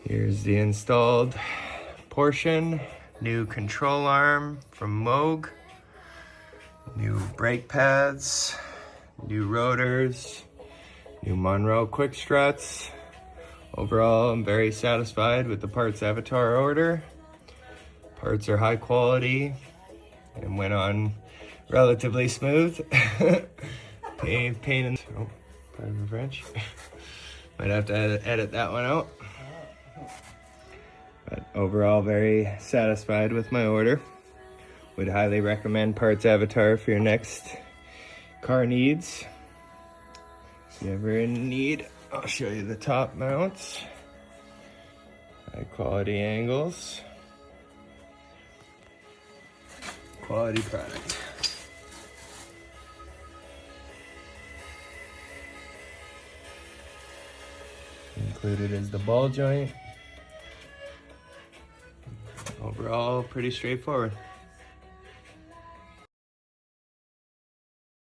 Here's the installed portion. New control arm from MOOG. New brake pads. New rotors. New Monroe quick struts. Overall, I'm very satisfied with the parts avatar order. Parts are high quality and went on relatively smooth. Pain in, oh, pardon the French. Might have to edit that one out. But overall, very satisfied with my order. Would highly recommend Parts Avatar for your next car needs. If you're ever in need, I'll show you the top mounts. High quality angles. Quality product. Included is the ball joint. Overall, pretty straightforward.